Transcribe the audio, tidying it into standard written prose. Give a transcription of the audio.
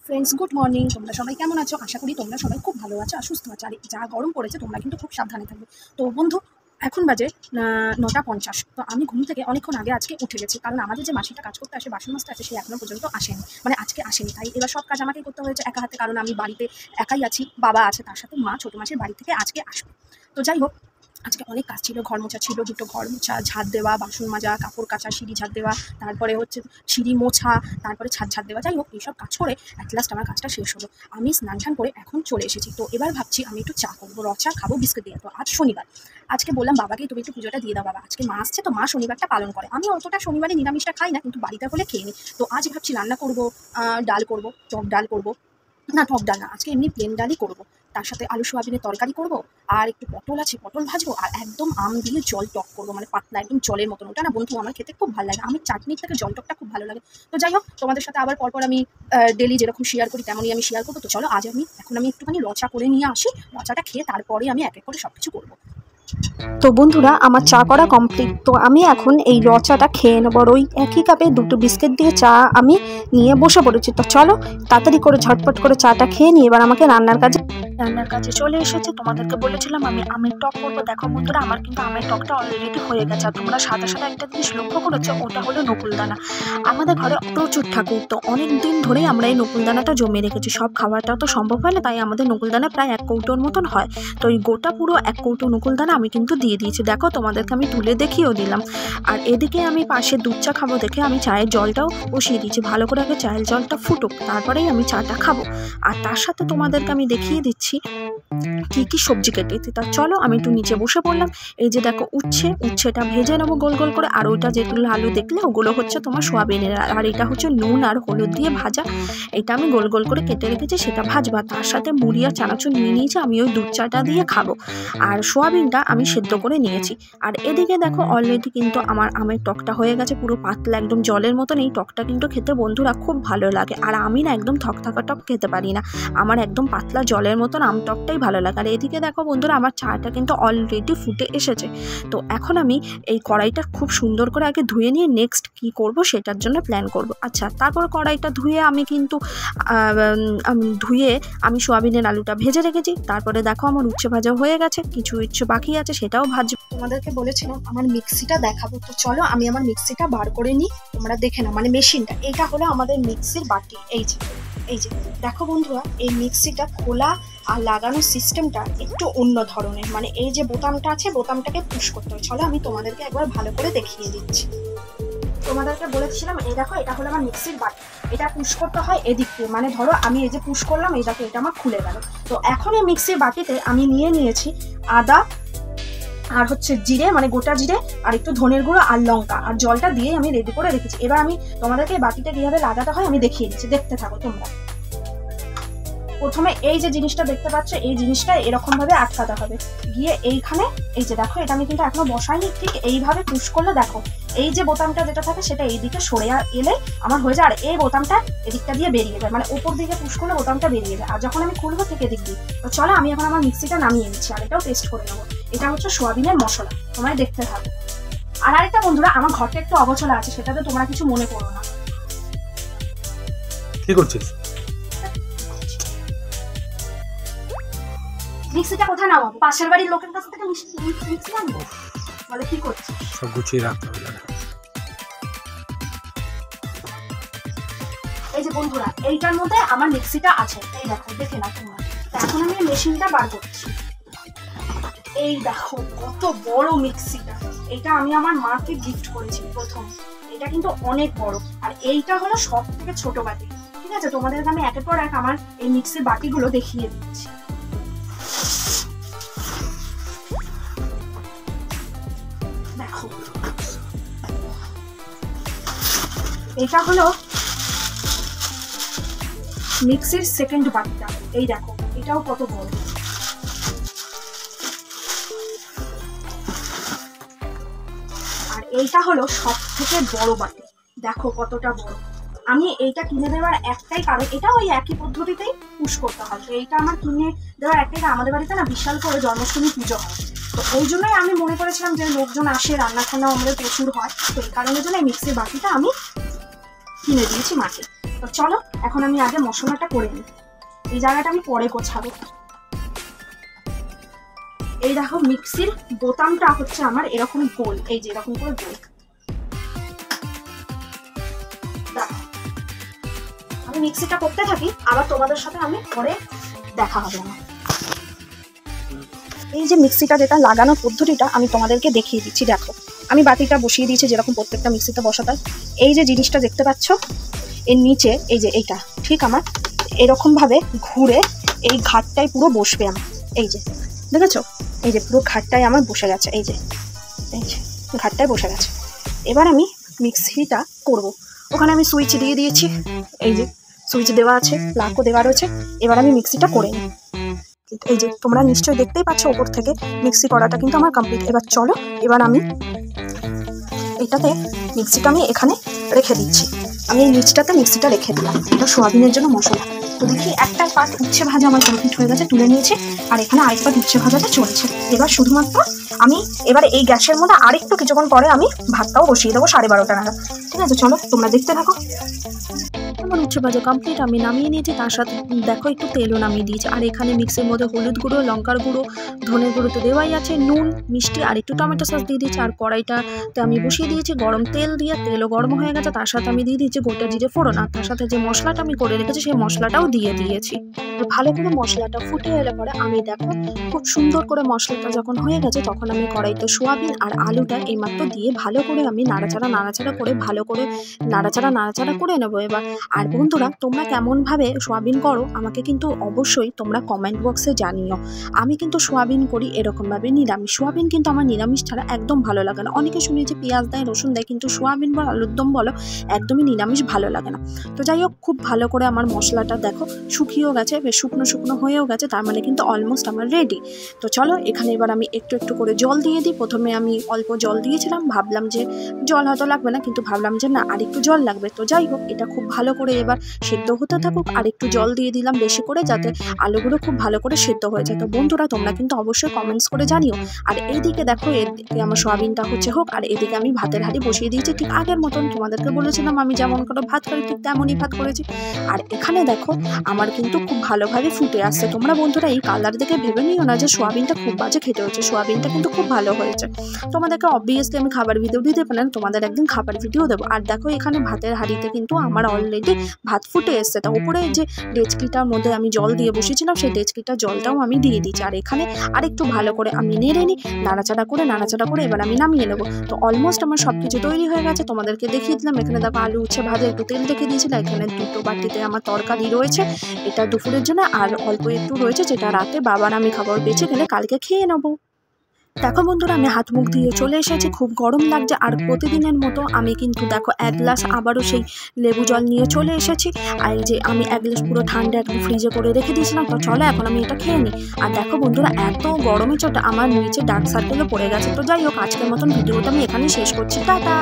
Friends good morning. তোমরা সবাই কেমন আছো? আশা করি তোমরা সবাই খুব ভালো আছো আর সুস্থ আছো। আর যা গরম পড়েছে তোমরা কিন্তু খুব সাবধানে থাকবে। তো বন্ধু, এখন বাজে 9:50। তো আমি ঘুম থেকে অনেকক্ষণ আগে আজকে উঠে গেছি, কারণ আমাদের যে মাসিটা কাজ করতে আসে, বাসন মাজতে আসে, সে এখনো পর্যন্ত আসেনি, মানে আজকে আসেনি। তাই এবার সব কাজ আমাকেই করতে হয়েছে একা হাতে, কারণ আমি বাড়িতে একাই আছি, বাবা আছে, তার সাথে মা ছোটো মাসের বাড়ি থেকে আজকে আসবে। তো যাই হোক, আজকে অনেক কাজ ছিল। ঘর মোছা ছিল, দুটো ঘর মোছা, ঝাড় দেওয়া, বাসন মাজা, কাপড় কাচা, সিঁড়ি ঝাড় দেওয়া, তারপরে হচ্ছে সিঁড়ি মোছা, তারপরে ছাদ ঝাড় দেওয়া। যাই হোক, এইসব কাজ করে অ্যাট লাস্ট আমার কাজটা শেষ হলো। আমি স্নান টান করে এখন চলে এসেছি। তো এবার ভাবছি আমি একটু চা করবো, চা খাবো বিস্কুট দিয়ে। তো আজ শনিবার, আজকে বললাম বাবাকে তুমি একটু পুজোটা দিয়ে দাও বাবা, আজকে মা আসছে, তো মা শনিবারটা পালন করে। আমি অতটা শনিবারে নিরামিষটা খাই না, কিন্তু বাড়িতে হলে খেয়ে নিই। তো আজ ভাবছি রান্না করবো, ডাল করবো, টক ডাল করবো, না টক ডাল না, আজকে এমনি প্লেন ডালই করবো। তার সাথে আলু সোয়াবিনের তরকারি করবো, আর একটু পটল আছে, পটল ভাজবো, আর একদম আম দিয়ে জল টক করবো, মানে পাতলা একদম জলের মতন। ওটা না বন্ধু আমার খেতে খুব ভালো লাগে, আমি চাটনির থেকে জল টকটা খুব ভালো লাগে। তো যাই হোক, তোমাদের সাথে আবার পরপর আমি ডেলি যেরকম শেয়ার করি তেমনই আমি শেয়ার করবো। তো চলো আজ এখন আমি একটুখানি লচা করে নিয়ে আসি, লচাটা খেয়ে তারপরে আমি এক এক করে সব কিছু করবো। তো বন্ধুরা, আমার চা করা কমপ্লিট। তো আমি এখন এই লচাটা খেয়ে নেবো। ওই একই কাপে দুটো বিস্কিট দিয়ে চা আমি নিয়ে বসে পড়েছি। তো চলো তাড়াতাড়ি করে ঝটপট করে চাটা খেয়ে নিই। এবার আমাকে রান্নার কাজে চলে এসেছে। তোমাদেরকে বলেছিলাম আমি আমের টক করবো। দেখো বন্ধুরা, আমার কিন্তু আমের টকটা অলরেডি হয়ে গেছে। আর তোমরা সাথে সাথে একটা জিনিস লক্ষ্য করেছো, ওটা হলো নকুলদানা। আমাদের ঘরে প্রচুর ঠাকুর, তো অনেক দিন ধরেই আমরা এই নকুলদানাটা জমিয়ে রেখেছি। সব খাবারটা তো সম্ভব হয় না, তাই আমাদের নকুলদানা প্রায় 1 কৌটোর মতন হয়। তো এই গোটা পুরো 1 কৌটো নকুলদানা আমি কিন্তু দিয়ে দিয়েছি। দেখো তোমাদেরকে আমি তুলে দেখিয়েও দিলাম। আর এদিকে আমি পাশে দুধ চা খাবো দেখে আমি চায়ের জলটাও বসিয়ে দিয়েছি। ভালো করে আগে চায়ের জলটা ফুটুক, তারপরেই আমি চাটা খাবো। আর তার সাথে তোমাদেরকে আমি দেখিয়ে দিচ্ছি কি কি সবজি কেটেছি। তা চলো আমি একটু নিচে বসে পড়লাম। এই যে দেখো উচ্ছেটা ভেজে নেবো গোল গোল করে। আর ওইটা যেগুলো আলু দেখলে ওগুলো হচ্ছে তোমার সোয়াবিনের, আর এটা হচ্ছে নুন আর হলুদ দিয়ে ভাজা। এটা আমি গোল গোল করে কেটে রেখেছি, সেটা ভাজবা। তার সাথে মুড়ি আর চানাচুর নিয়ে নিয়েছি, আমি ওই দুধ চাটা দিয়ে খাবো। আর সোয়াবিনটা আমি সেদ্ধ করে নিয়েছি। আর এদিকে দেখো অলরেডি কিন্তু আমার আমের টকটা হয়ে গেছে, পুরো পাতলা একদম জলের মতন। এই টকটা কিন্তু খেতে বন্ধুরা খুব ভালো লাগে। আর আমি না একদম থকথকা টক খেতে পারি না, আমার একদম পাতলা জলের মতন আম টকটাই ভালো লাগে। আর এদিকে দেখো বন্ধুরা, আমার চাটা কিন্তু অলরেডি ফুটে এসেছে। তো এখন আমি এই কড়াইটা খুব সুন্দর করে আগে ধুয়ে নিয়ে নেক্সট কি করব সেটার জন্য প্ল্যান করব। আচ্ছা, তারপর কড়াইটা ধুয়ে আমি সোয়াবিনের আলুটা ভেজে রেখেছি। তারপরে দেখো আমার উচ্ছে ভাজা হয়ে গেছে, কিছু উচ্ছে বাকি আছে, সেটাও ভাজবো। তোমাদেরকে বলেছিলাম আমার মিক্সিটা দেখাবো। তো চলো আমি আমার মিক্সিটা বার করে নিই, তোমরা দেখে নাও। মানে মেশিনটা, এটা হলো আমাদের মিক্সির বাটি। এই যে দেখো বন্ধুরা, এই মিক্সিটা খোলা আর লাগানোর সিস্টেমটা একটু অন্য ধরনের। মানে এই যে বোতামটা আছে, বোতামটাকে পুশ করতে হয়। চলো আমি তোমাদেরকে একবার ভালো করে দেখিয়ে দিচ্ছি। তোমাদেরকে বলেছিলাম, এই দেখো এটা হলো আমার মিক্সির বাটি। এটা পুশ করতে হয় এদিক দিয়ে, মানে ধরো আমি এই যে পুশ করলাম, এই দেখো এটা আমার খুলে গেল। তো এখন এই মিক্সির বাটিতে আমি নিয়ে নিয়েছি আদা আর হচ্ছে জিরে, মানে গোটা জিরে, আর একটু ধনের গুঁড়ো আর লঙ্কা, আর জলটা দিয়ে আমি রেডি করে রেখেছি। এবার আমি তোমাদেরকে বাটিটা কিভাবে লাগাতে হয় আমি দেখিয়ে দিচ্ছি, দেখতে থাকো তোমরা। প্রথমে এই যে জিনিসটা দেখতে পাচ্ছ, এই জিনিসটা এরকম ভাবে আটকাতে হবে, গিয়ে এইখানে এই যে দেখো, এটা আমি কিন্তু এখনো বসাইনি, ঠিক এইভাবে পুশ করলে দেখো এই যে বোতামটা যেটা থাকে সেটা এইদিকে সরে এলে আমার হয়ে যায়। আর এই বোতামটা এদিকটা দিয়ে বেরিয়ে যায়, মানে উপর দিকে পুশ করলে বোতামটা বেরিয়ে যায়। আর যখন আমি খুলবো ঠিক এদিক দিয়ে। তো চলো আমি এখন আমার মিক্সিটা নামিয়ে নিচ্ছি, আর এটাও টেস্ট করে নেবো। এটা হচ্ছে সোয়াবিনের মশলা, তোমরা দেখতে থাকো। আর আরেকটা বন্ধুরা, আমার ঘরটা একটু অগোছলা আছে, সেটাতে তোমরা কিছু মনে করো না। কি করছিস? মিক্সিটা কোথায় নামাবো? পাশের বাড়ির লোকের কাছ থেকে মিক্সি আনবো? বলে কি করছিস? সব গুছিয়ে রাখতে হবে। এই যে বন্ধুরা, এইটার মধ্যে আমার মিক্সিটা আছে, এই দেখো, দেখে না তোমরা। এখন আমি মেশিনটা বার করছি। এই দেখো কত বড় মিক্সিটা, এটা আমি আমার মাকে গিফট করেছি প্রথম। এটা কিন্তু অনেক বড়, আর এইটা হলো সব থেকে ছোট বাটি। ঠিক আছে, তোমাদেরকে আমি একের পর এক আমার এই মিক্সির বাটিগুলো দেখিয়ে দিচ্ছি। দেখো, এটা হলো মিক্সির সেকেন্ড বাটিটা। এই দেখো এটাও কত বড়। আর এইটা হলো সব থেকে বড় বাটি, দেখো কতটা বড়। আমি এইটা কিনে দেওয়ার একটাই কারণ, এটা ওই একই পদ্ধতিতেই পুশ করতে হয়। তো এইটা আমার কিনে দেওয়ার একটাই, আমাদের বাড়িতে না বিশাল করে জন্মাষ্টমী পুজো হয়। তো ওই জন্যই আমি মনে করেছিলাম যে লোকজন আসে, রান্নাখানাও আমাদের প্রচুর হয়, তো এই কারণের জন্য এই মিক্সির বাটিটা আমি কিনে দিয়েছি মাকে। তো চলো এখন আমি আগে মশলাটা করে নিই, এই জায়গাটা আমি পরে গোছাবো। এই দেখো মিক্সির বোতামটা হচ্ছে আমার এরকম গোল, এই যে এরকম করে গোল। আমি মিক্সিটা করতে থাকি, আবার তোমাদের সাথে আমি পরে দেখা হবে আমার। এই যে মিক্সিটা যেটা লাগানোর পদ্ধতিটা আমি তোমাদেরকে দেখিয়ে দিচ্ছি। দেখো আমি বাতিটা বসিয়ে দিয়েছি যেরকম প্রত্যেকটা মিক্সিতে বসাতে। এই যে জিনিসটা দেখতে পাচ্ছ এর নিচে, এই যে এইটা ঠিক আমার এরকমভাবে ঘুরে এই ঘাটটায় পুরো বসবে আমার। এই যে দেখেছো, এই যে পুরো ঘাটটায় আমার বসে গেছে, এই যে ঘাটটায় বসে গেছে। এবার আমি মিক্সিটা করব। ওখানে আমি সুইচ দিয়ে দিয়েছি, এই যে সুইচ দেওয়া আছে, প্লাগও দেওয়া রয়েছে। এবার আমি মিক্সিটা করে নিই। এই যে তোমরা নিশ্চয়ই দেখতেই পাচ্ছ ওপর থেকে মিক্সি করাটা কিন্তু আমার কমপ্লিট। এবার চলো এবার আমি এটাতে মিক্সিটা আমি এখানে রেখে দিচ্ছি। আমি এই নিচটাতে মিক্সিটা রেখে দিলাম, এটা সোয়াবিনের জন্য মশলা। তো দেখি একটা পার্ট উচ্ছে ভাজা আমার কমপ্লিট হয়ে গেছে, তুলে নিয়েছি। আর এখানে আরেক পার্ট উচ্ছে ভাজাটা চলছে। এবার শুধুমাত্র আমি এবার এই গ্যাসের মধ্যে আরেকটু কিছুক্ষণ পরে আমি ভাতটাও বসিয়ে দেবো 12:30 নাগাদ। ঠিক আছে, চলো তোমরা দেখতে থাকো। আমার উচ্ছে ভাজা কমপ্লিট, আমি নামিয়ে নিয়েছি। তার সাথে দেখো একটু তেলও নামিয়ে দিয়েছি। আর এখানে মিক্সির মধ্যে হলুদ গুঁড়ো, লঙ্কার গুঁড়ো, ধনের গুঁড়ো তো দেওয়াই আছে, নুন, মিষ্টি আর একটু টমেটো সস দিয়ে দিয়েছি। আর কড়াইটাতে আমি বসিয়ে দিয়েছি গরম তেল দিয়ে, তেলও গরম হয়ে গেছে। তার সাথে আমি দিয়ে দিয়েছি গোটা জিরে ফোড়ন, আর তার সাথে যে মশলাটা আমি করে রেখেছি সেই মশলাটাও দিয়ে দিয়েছি। ভালো করে মশলাটা ফুটে এলে পরে আমি দেখো খুব সুন্দর করে মশলাটা যখন হয়ে গেছে তখন আমি কড়াইতে সোয়াবিন আর আলুটা এইমাত্র দিয়ে ভালো করে আমি নাড়াচাড়া করে ভালো করে নাড়াচাড়া করে নেবো এবার। আর বন্ধুরা তোমরা কেমনভাবে সোয়াবিন করো আমাকে কিন্তু অবশ্যই তোমরা কমেন্ট বক্সে জানিও। আমি কিন্তু সোয়াবিন করি এরকমভাবে নিরামিষ। সোয়াবিন কিন্তু আমার নিরামিষ ছাড়া একদম ভালো লাগে না। অনেকে শুনেছি পেঁয়াজ দেয়, রসুন দেয়, কিন্তু সোয়াবিন বা আলুর দম বলো একদমই নিরামিষ ভালো লাগে না। তো যাই হোক খুব ভালো করে আমার মশলাটা দেখো শুকিয়েও গেছে, বেশ শুকনো হয়েও গেছে, তার মানে কিন্তু অলমোস্ট আমার রেডি। তো চলো এখানে এবার আমি একটু করে জল দিয়ে দিই। প্রথমে আমি অল্প জল দিয়েছিলাম, ভাবলাম যে জল হয়তো লাগবে না, কিন্তু ভাবলাম যে না আর একটু জল লাগবে। তো যাই হোক এটা খুব ভালো করে এবার সেদ্ধ হতে থাকুক। আর একটু জল দিয়ে দিলাম বেশি করে, যাতে আলুগুলো খুব ভালো করে সেদ্ধ হয়ে যায়। তো বন্ধুরা তোমরা কিন্তু অবশ্যই কমেন্টস করে জানিও। আর এইদিকে দেখো এদিকে আমার সোয়াবিনটা হচ্ছে হোক, আর এদিকে আমি ভাতের হাঁড়ি বসিয়ে দিয়েছি ঠিক আগের মতন। তোমাদেরকে বলেছিলাম আমি যেমন করে ভাত করি ঠিক তেমনই ভাত করেছি। আর এখানে দেখো আমার কিন্তু খুব ভালোভাবে ফুটে আসছে। তোমরা বন্ধুরা এই কালার দেখে ভেবে নিও না যে সোয়াবিনটা খুব বাজে খেতে হচ্ছে, সোয়াবিনটা কিন্তু খুব ভালো হয়েছে। তোমাদেরকে অবভিয়াসলি আমি খাবার ভিডিও দিতে পারি না, তোমাদের একদিন খাবার ভিডিও দেবো। আর দেখো এখানে ভাতের হাঁড়িতে কিন্তু আমার অলরেডি ভাত ফুটে এসছে। তা উপরে যে ডেচকিটার মধ্যে আমি জল দিয়ে বসেছিলাম সেই ডেচকিটার জলটাও আমি দিয়ে দিচ্ছি। আর এখানে আরেকটু ভালো করে আমি নেড়ে নিই, নাড়াচাড়া করে এবার আমি নামিয়ে নেবো। তো অলমোস্ট আমার সব কিছু তৈরি হয়ে গেছে, তোমাদেরকে দেখিয়ে দিলাম। এখানে দেখো আলু উচ্ছে ভাজা একটু তেল রেখে দিয়েছিলাম। এখানে দুটো বাটিতে আমার তরকারি রয়েছে, এটা দুপুরের জন্য, আর অল্প একটু রয়েছে যেটা রাতে বাবার আমি খাবার বেঁচে গেলে কালকে খেয়ে নেবো। দেখো বন্ধুরা আমি হাত মুখ দিয়ে চলে এসেছি, খুব গরম লাগছে। আর প্রতিদিনের মতো আমি কিন্তু দেখো 1 গ্লাস আবারও সেই লেবু জল নিয়ে চলে এসেছি। আর এই যে আমি 1 গ্লাস পুরো ঠান্ডা একটু ফ্রিজে করে রেখে দিয়েছিলাম। তো চলো এখন আমি এটা খেয়ে নিই। আর দেখো বন্ধুরা এত গরমে চোটে আমার নিচে ডার্ক সার্কেলও পড়ে গেছে। তো যাই হোক আজকের মতন ভিডিওটা আমি এখানে শেষ করছি, টাটা।